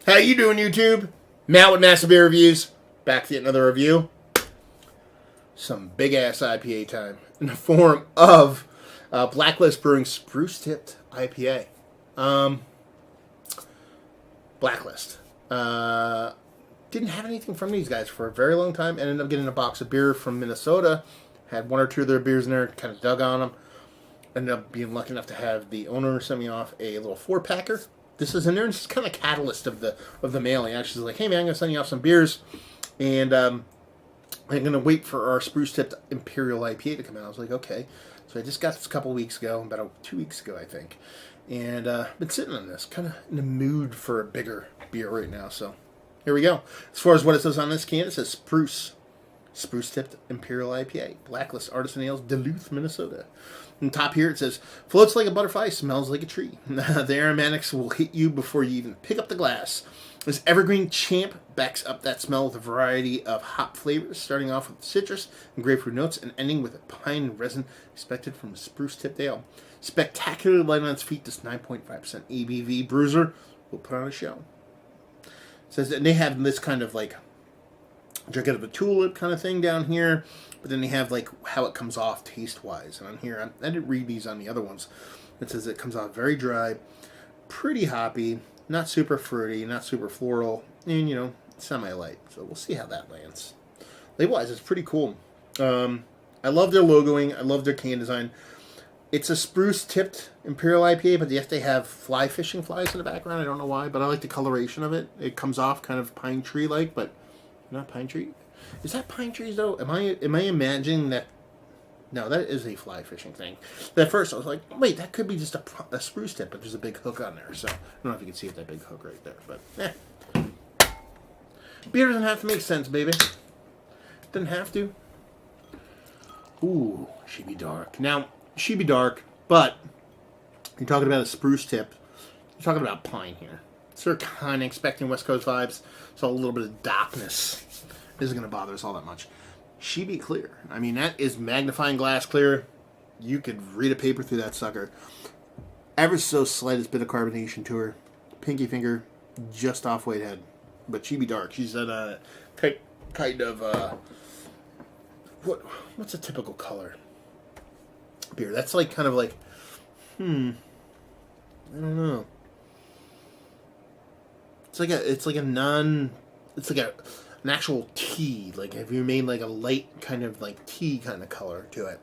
How you doing, YouTube? Matt with Massive Beer Reviews. Back to yet another review. Some big-ass IPA time. In the form of Blacklist Brewing Spruce Tipped IPA. Blacklist. Didn't have anything from these guys for a very long time. Ended up getting a box of beer from Minnesota. Had one or two of their beers in there. Kind of dug on them. Ended up being lucky enough to have the owner send me off a little 4-packer. This is in there, and this is kind of catalyst of the mailing. Actually, she's like, hey man, I'm gonna send you off some beers, and I'm gonna wait for our Spruce Tipped Imperial IPA to come out. I was like, okay. So I just got this a couple weeks ago, about 2 weeks ago, I think, and been sitting on this, kind of in the mood for a bigger beer right now. So here we go. As far as what it says on this can, it says Spruce Tipped Imperial IPA, Blacklist Artisan Ales, Duluth, Minnesota. On top here it says, floats like a butterfly, smells like a tree. The aromatics will hit you before you even pick up the glass. This evergreen champ backs up that smell with a variety of hop flavors, starting off with citrus and grapefruit notes and ending with a pine and resin expected from a Spruce Tipped Ale. Spectacularly light on its feet, this 9.5% ABV bruiser will put on a show. It says that they have this kind of like drink out of a tulip kind of thing down here, but then they have like how it comes off taste wise. And on here, I didn't read these on the other ones. It says it comes off very dry, pretty hoppy, not super fruity, not super floral, and semi light. So we'll see how that lands. Label wise, it's pretty cool. I love their logoing. I love their can design. It's a Spruce Tipped Imperial IPA, but yes, they have fly fishing flies in the background. I don't know why, but I like the coloration of it. It comes off kind of pine tree like, but not pine tree. Is that pine trees though? Am I imagining that? No, that is a fly fishing thing. At first I was like, wait, that could be just a spruce tip, but there's a big hook on there. So I don't know if you can see that big hook right there, but beer doesn't have to make sense, baby. Doesn't have to. Ooh, she be dark. Now, she be dark, but you're talking about a spruce tip. You're talking about pine here. So we're kind of expecting West Coast vibes, so a little bit of darkness isn't going to bother us all that much. She be clear. I mean, that is magnifying glass clear. You could read a paper through that sucker. Ever so slightest bit of carbonation to her. Pinky finger, just off white head. But she be dark. She's at a kind of, what's a typical color? Beer. That's like, kind of like, I don't know. It's like an actual tea. Like, have you made like a light kind of like tea kind of color to it?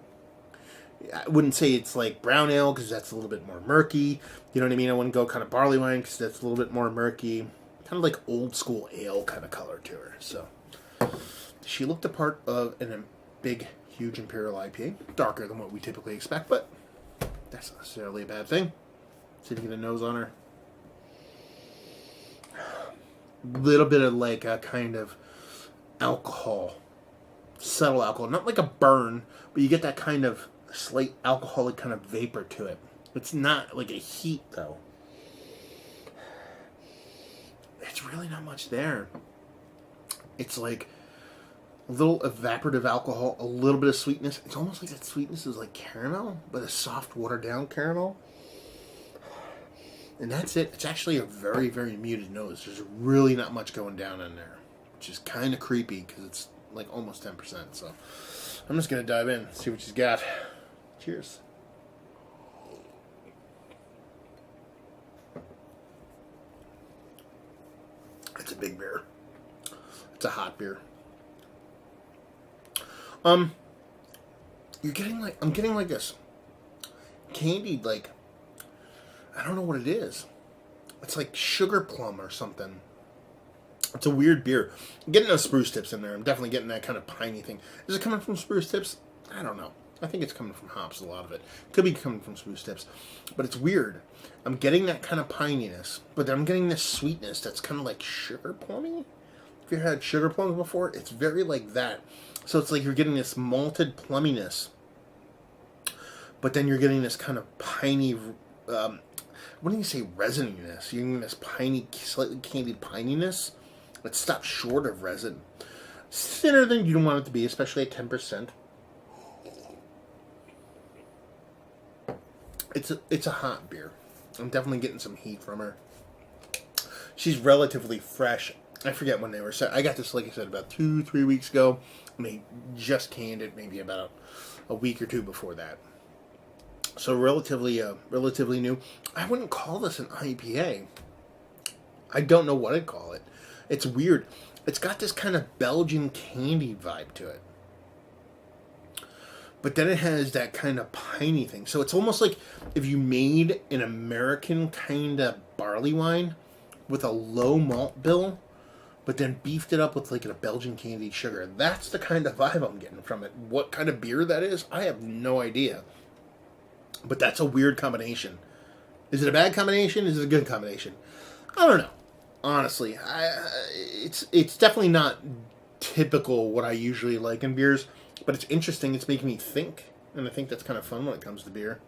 I wouldn't say it's like brown ale because that's a little bit more murky. You know what I mean? I wouldn't go kind of barley wine because that's a little bit more murky. Kind of like old school ale kind of color to her. So she looked a part of a big, huge Imperial IPA. Darker than what we typically expect, but that's not necessarily a bad thing. See if you get a nose on her. Little bit of like a kind of alcohol, subtle alcohol, not like a burn, but you get that kind of slight alcoholic kind of vapor to it. It's not like a heat though. It's really not much there. It's like a little evaporative alcohol, a little bit of sweetness. It's almost like that sweetness is like caramel, but a soft watered down caramel. And that's it. It's actually a very, very muted nose. There's really not much going down in there, which is kind of creepy because it's like almost 10%. So I'm just going to dive in, see what she's got. Cheers. It's a big beer. It's a hot beer. I'm getting like this candied, like, I don't know what it is. It's like sugar plum or something. It's a weird beer. I'm getting those spruce tips in there. I'm definitely getting that kind of piney thing. Is it coming from spruce tips? I don't know. I think it's coming from hops, a lot of it. Could be coming from spruce tips. But it's weird. I'm getting that kind of pininess, but then I'm getting this sweetness that's kind of like sugar plummy. If you've had sugar plums before, it's very like that. So it's like you're getting this malted plumminess, but then you're getting this kind of piney, what do you say, resininess? You're getting this piney, slightly candied pininess that stops short of resin. Thinner than you don't want it to be, especially at 10%. It's a hot beer. I'm definitely getting some heat from her. she's relatively fresh. I forget when they were set. I got this, like I said, about 2-3 weeks ago. And they just canned it maybe about a week or two before that. So relatively new. I wouldn't call this an IPA. I don't know what I'd call it. It's weird. It's got this kind of Belgian candy vibe to it. But then it has that kind of piney thing. So it's almost like if you made an American kind of barley wine with a low malt bill, but then beefed it up with like a Belgian candied sugar. That's the kind of vibe I'm getting from it. What kind of beer that is, I have no idea. But that's a weird combination. Is it a bad combination? Is it a good combination? I don't know. Honestly, it's definitely not typical what I usually like in beers. But it's interesting. It's making me think. And I think that's kind of fun when it comes to beer.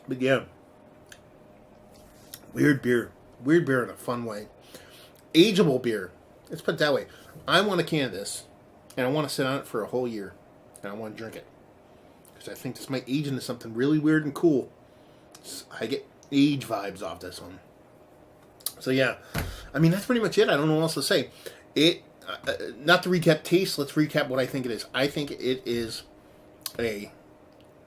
But yeah. Weird beer. Weird beer in a fun way. Ageable beer. Let's put it that way. I want a can of this. And I want to sit on it for a whole year. And I want to drink it. Because I think this might age into something really weird and cool. I get age vibes off this one. So yeah. I mean, that's pretty much it. I don't know what else to say. Not to recap taste, let's recap what I think it is. I think it is an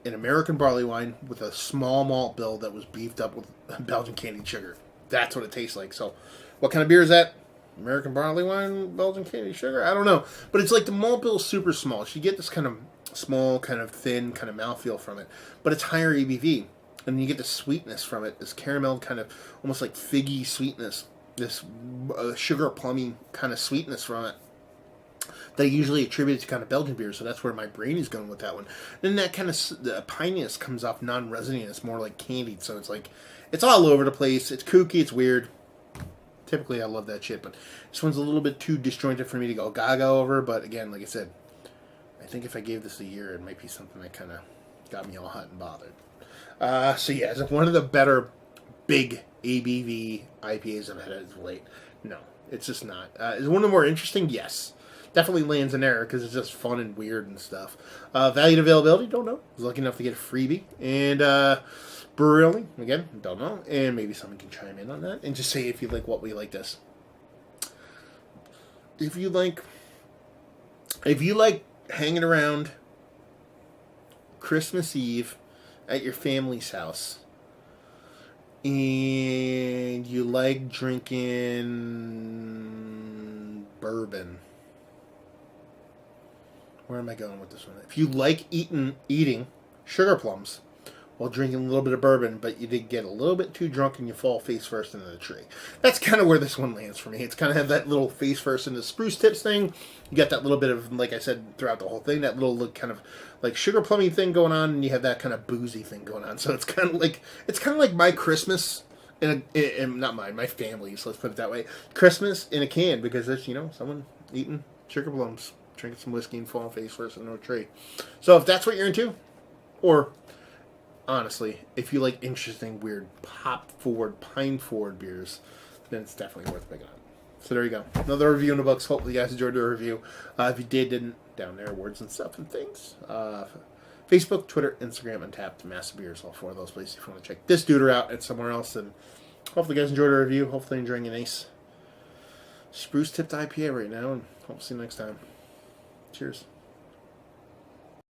American barley wine with a small malt bill that was beefed up with Belgian candied sugar. That's what it tastes like. So, what kind of beer is that? American barley wine, Belgian candied sugar? I don't know. But it's like the malt bill is super small. So you get this kind of small, kind of thin, kind of mouthfeel from it. But it's higher ABV. And you get the sweetness from it, this caramel kind of almost like figgy sweetness. This sugar plummy kind of sweetness from it that I usually attribute to kind of Belgian beer, so that's where my brain is going with that one. Then that kind of the pininess comes off non-resonant. It's more like candied, so it's like it's all over the place. It's kooky, it's weird. Typically, I love that shit, but this one's a little bit too disjointed for me to go gaga over. But again, like I said, I think if I gave this a year, it might be something that kind of got me all hot and bothered. So yeah, it's one of the better big ABV IPAs I've had as of late. No, it's just not. Is one of the more interesting? Yes. Definitely lands in there because it's just fun and weird and stuff. Value and availability? Don't know. I was lucky enough to get a freebie. And brewery, again, don't know. And maybe someone can chime in on that and just say if you like what we like this. If you like hanging around Christmas Eve at your family's house, and you like drinking bourbon. Where am I going with this one? If you like eating sugar plums while drinking a little bit of bourbon, but you did get a little bit too drunk and you fall face first into the tree. That's kind of where this one lands for me. It's kind of have that little face first into spruce tips thing. You got that little bit of, like I said, throughout the whole thing, that little kind of like sugar plummy thing going on, and you have that kind of boozy thing going on. So it's kind of like my Christmas in not mine, my family's. Let's put it that way. Christmas in a can, because it's someone eating sugar plums, drinking some whiskey, and falling face first into a tree. So if that's what you're into, or honestly, if you like interesting, weird, pine forward beers, then it's definitely worth picking up. So there you go. Another review in the books. Hopefully you guys enjoyed the review. If you didn't, down there, words and stuff and things. Facebook, Twitter, Instagram, and Tapped Massive Beers. All four of those places if you want to check this duder out and somewhere else. And hopefully you guys enjoyed the review. Hopefully enjoying a nice Spruce tipped IPA right now. And hope to see you next time. Cheers.